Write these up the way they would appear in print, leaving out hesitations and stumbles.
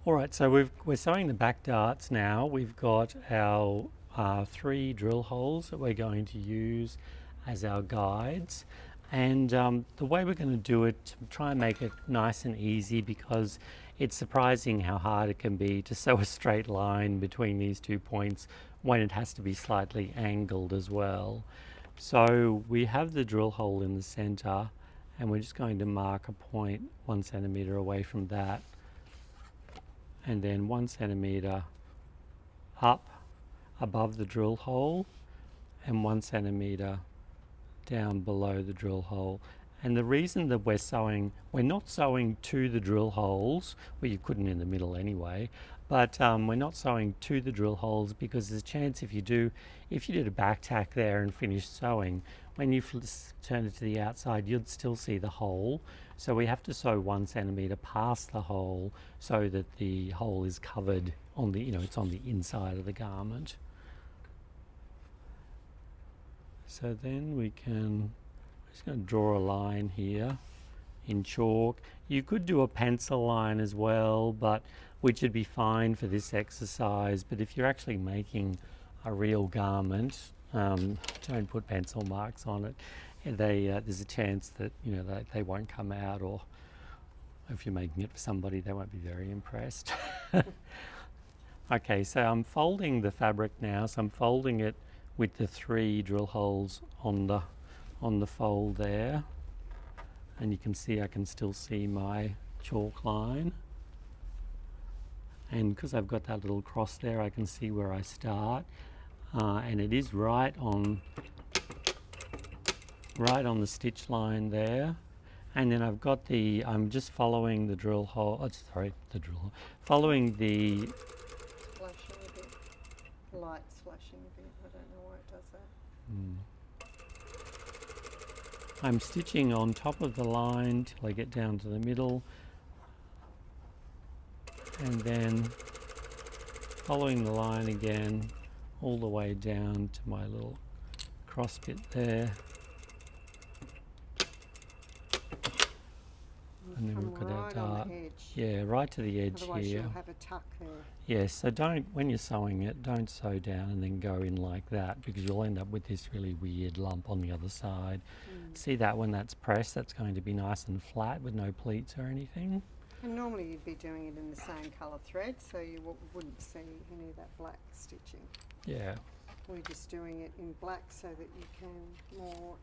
All right, so we're sewing the back darts now. We've got our 3 drill holes that we're going to use as our guides. And the way we're going to do it, to try and make it nice and easy, because it's surprising how hard it can be to sew a straight line between these 2 points when it has to be slightly angled as well. So we have the drill hole in the center, and we're just going to mark a point 1 centimeter away from that, and then 1 centimeter up above the drill hole and 1 centimeter down below the drill hole. And the reason that we're not sewing to the drill holes, well, you couldn't in the middle anyway, but we're not sewing to the drill holes because there's a chance if you did a back tack there and finished sewing, when you turn it to the outside, you'd still see the hole. So we have to sew 1 centimeter past the hole so that the hole is covered on the, it's on the inside of the garment. So then we're just going to draw a line here in chalk. You could do a pencil line as well, which would be fine for this exercise. But if you're actually making a real garment, don't put pencil marks on it. There's a chance that they won't come out, or if you're making it for somebody, they won't be very impressed. Okay, so I'm folding the fabric now. So I'm folding it with the 3 drill holes on the fold there, and you can see I can still see my chalk line, and because I've got that little cross there, I can see where I start, and it is right on the stitch line there. And then I'm just following the drill hole, following the flashing a bit. The light's flashing a bit. I don't know why it does that. I'm stitching on top of the line till I get down to the middle, and then following the line again all the way down to my little cross bit there. And then we've got our dart. On the edge. Yeah, right to the edge. Otherwise here. You'll have a tuck there. Yes, so when you're sewing it, don't sew down and then go in like that, because you'll end up with this really weird lump on the other side. See that when that's pressed, that's going to be nice and flat with no pleats or anything. And normally you'd be doing it in the same colour thread, so you wouldn't see any of that black stitching. Yeah. We're just doing it in black so that you can more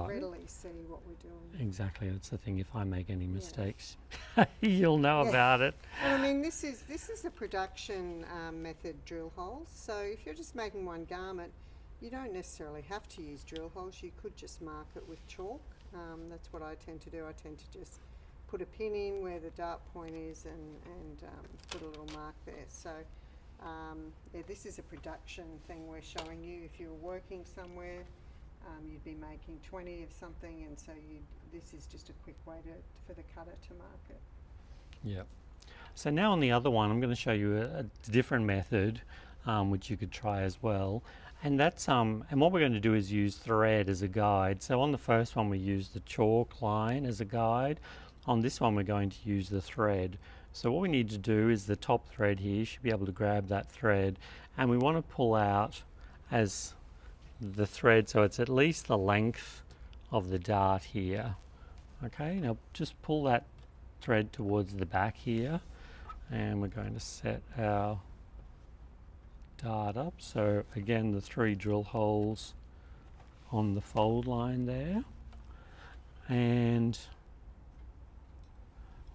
readily see what we're doing. Exactly, that's the thing. If I make any mistakes, you'll know about it. And I mean, this is a production method drill holes. So if you're just making one garment, you don't necessarily have to use drill holes. You could just mark it with chalk. That's what I tend to do. I tend to just put a pin in where the dart point is and put a little mark there. So this is a production thing we're showing you. If you were working somewhere, you'd be making 20 of something, and so this is just a quick way for the cutter to mark it. Yep. So now on the other one, I'm going to show you a different method, which you could try as well. And that's and what we're going to do is use thread as a guide. So on the first one, we use the chalk line as a guide. On this one, we're going to use the thread. So what we need to do is the top thread here, you should be able to grab that thread, and we want to pull out as the thread so it's at least the length of the dart here. Okay, now just pull that thread towards the back here, and we're going to set our dart up. So again, the 3 drill holes on the fold line there, and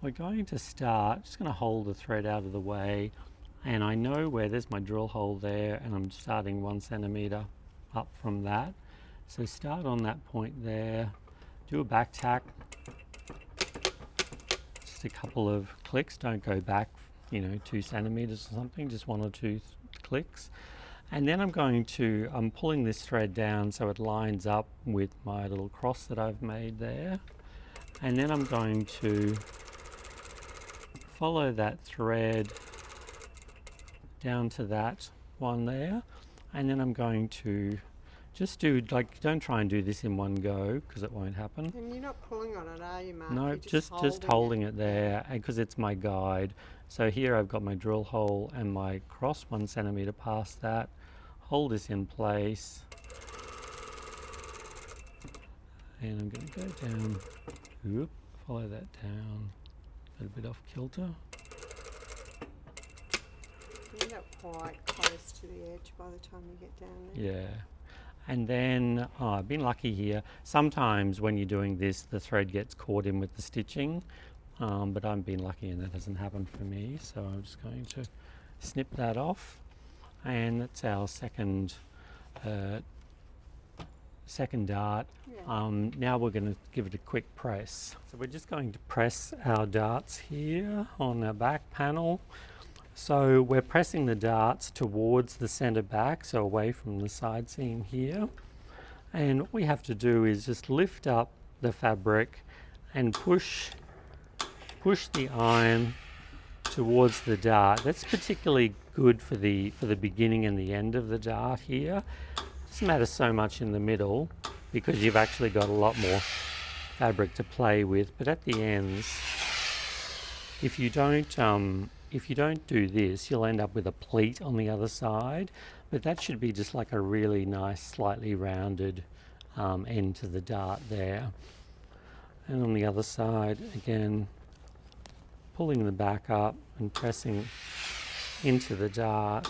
we're going to start, just going to hold the thread out of the way, and I know where there's my drill hole there, and I'm starting 1 centimeter up from that. So start on that point there, do a back tack, just a couple of clicks, don't go back 2 centimeters or something, just 1 or 2 clicks. And then I'm pulling this thread down so it lines up with my little cross that I've made there, and then I'm going to follow that thread down to that one there, and then I'm going to just don't try and do this in one go, because it won't happen. And you're not pulling on it, are you, Mark? No, you're just holding it there, because it's my guide. So here I've got my drill hole and my cross 1 centimetre past that. Hold this in place, and I'm going to go down, whoop, follow that down, a bit off kilter. You end up quite close to the edge by the time you get down there. Yeah. And then I've been lucky here. Sometimes when you're doing this, the thread gets caught in with the stitching, but I've been lucky and that hasn't happened for me. So I'm just going to snip that off, and that's our second dart. Yeah. Now we're going to give it a quick press. So we're just going to press our darts here on our back panel. So we're pressing the darts towards the center back, so away from the side seam here. And what we have to do is just lift up the fabric and push the iron towards the dart. That's particularly good for the beginning and the end of the dart here. It doesn't matter so much in the middle because you've actually got a lot more fabric to play with. But at the ends, if you don't do this, you'll end up with a pleat on the other side, but that should be just like a really nice, slightly rounded end to the dart there. And on the other side, again, pulling the back up and pressing into the dart.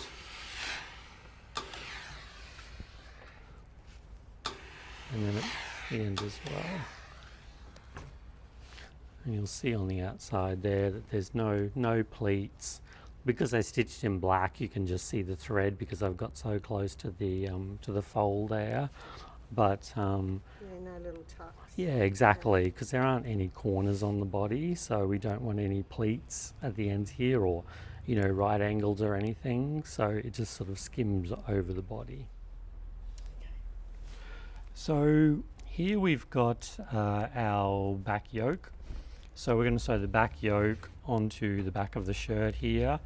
And then at the end as well. And you'll see on the outside there that there's no pleats. Because I stitched in black, you can just see the thread because I've got so close to the fold there. But Yeah, no little tucks. yeah, exactly, because there aren't any corners on the body, so we don't want any pleats at the ends here, or right angles or anything. So it just sort of skims over the body. So here we've got our back yoke. So we're going to sew the back yoke onto the back of the shirt here.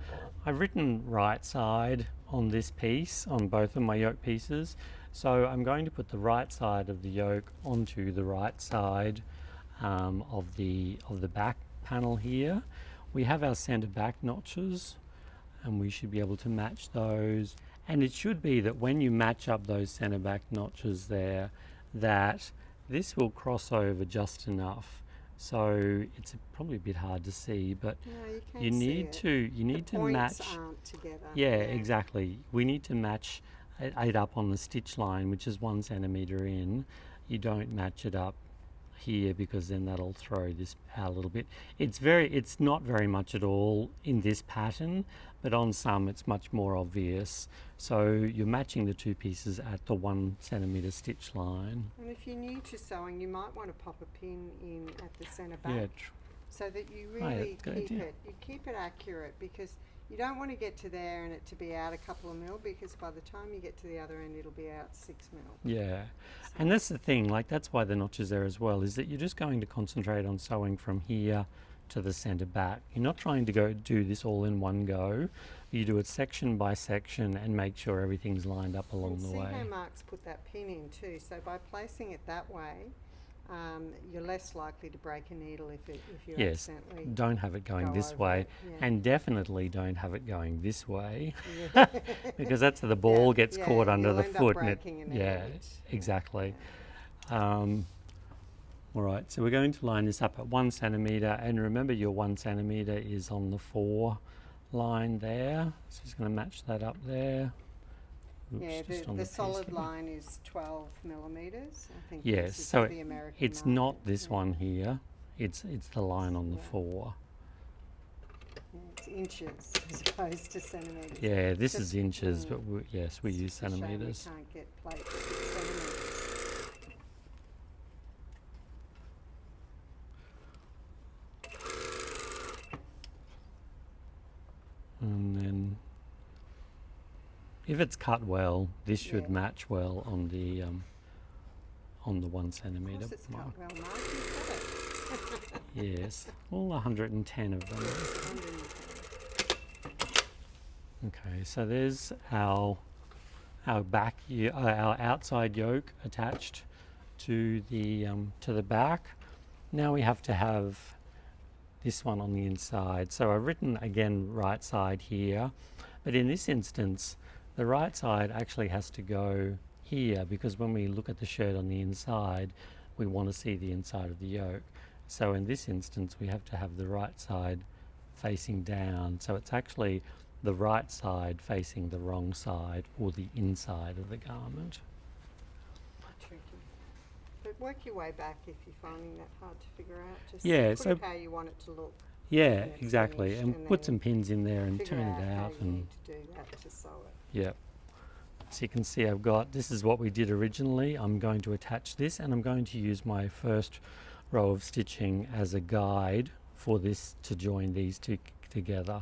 I've written right side on this piece, on both of my yoke pieces. So I'm going to put the right side of the yoke onto the right side of the back panel here. We have our center back notches, and we should be able to match those. And it should be that when you match up those center back notches there, that this will cross over just enough. So it's probably a bit hard to see, but No, you need to match. Aren't together. Yeah, exactly. We need to match it up on the stitch line, which is 1 centimetre in. You don't match it up here because then that'll throw this out a little bit. It's not very much at all in this pattern, but on some it's much more obvious. So you're matching the two pieces at the 1 centimetre stitch line. And if you're new to sewing, you might want to pop a pin in at the centre back, Yeah, so that you yeah, really good idea. keep it accurate, because you don't want to get to there and it to be out a couple of mil, because by the time you get to the other end it'll be out 6 mil. Yeah, So and that's the thing, like that's why the notch is there as well, is that you're just going to concentrate on sewing from here to the centre back. You're not trying to go do this all in one go. You do it section by section and make sure everything's lined up along and the see way. how Mark's put that pin in too, so by placing it that way, you're less likely to break a needle if you Yes, accidentally don't have it going go this over way, it, yeah. and definitely don't have it going this way, Yeah. because that's the ball gets yeah, caught under you'll the end up foot. And breaking an yeah, edge. exactly. All right, so we're going to line this up at 1 centimetre, and remember your 1 centimetre is on the 4 line there, so just going to match that up there. Oops, Yeah, just on the piece solid here. line is 12 millimetres. I think Yes, this is so the American it's market. not this Yeah. one here, it's the line on the Yeah. 4. Yeah, it's inches as opposed to centimetres. Yeah, this Just- is inches, but mm, yes, we it's use just a shame centimetres. We can't get plates with centimetres. And then, if it's cut well, this should Yeah. match well on the 1 Of centimetre course it's mark. cut well, Mark. You've got it. Yes, all 110 of them. 110. Okay, so there's our back, our outside yoke attached to the back. Now we have to have this one on the inside. So I've written again right side here, but in this instance the right side actually has to go here, because when we look at the shirt on the inside we want to see the inside of the yoke. So in this instance we have to have the right side facing down, so it's actually the right side facing the wrong side, or the inside of the garment. Tricky. But work your way back if you're finding that hard to figure out. Just Yeah, put so it how you want it to look. yeah, when it's exactly, finished, and put then some pins in there and figure turn it how out, you and need to do that to sew it. yeah. So you can see I've got, this is what we did originally. I'm going to attach this, and I'm going to use my first row of stitching as a guide for this to join these two together.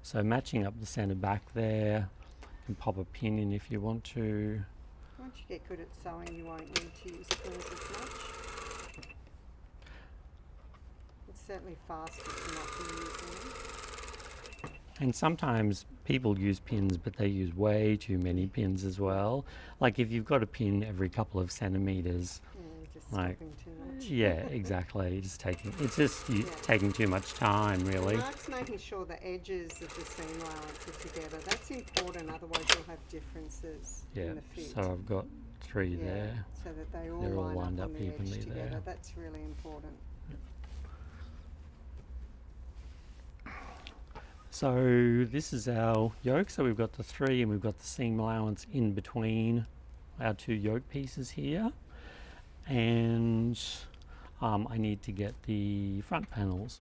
So matching up the centre back there, and pop a pin in if you want to. Once you get good at sewing, you won't need to use pins as much. It's certainly faster to not be using them. And sometimes people use pins, but they use way too many pins as well. Like if you've got a pin every couple of centimetres, Yeah, you're just like, stopping too much. yeah, exactly. It's just taking too much time, really. Mark's making sure the edges of the seam allowance are together. That's important, otherwise you'll have differences Yeah. in the fit. So I've got three there. So that they They're all line lined up up on the edge evenly together. there. That's really important. So this is our yoke. So we've got the 3 and we've got the seam allowance in between our 2 yoke pieces here. And I need to get the front panels.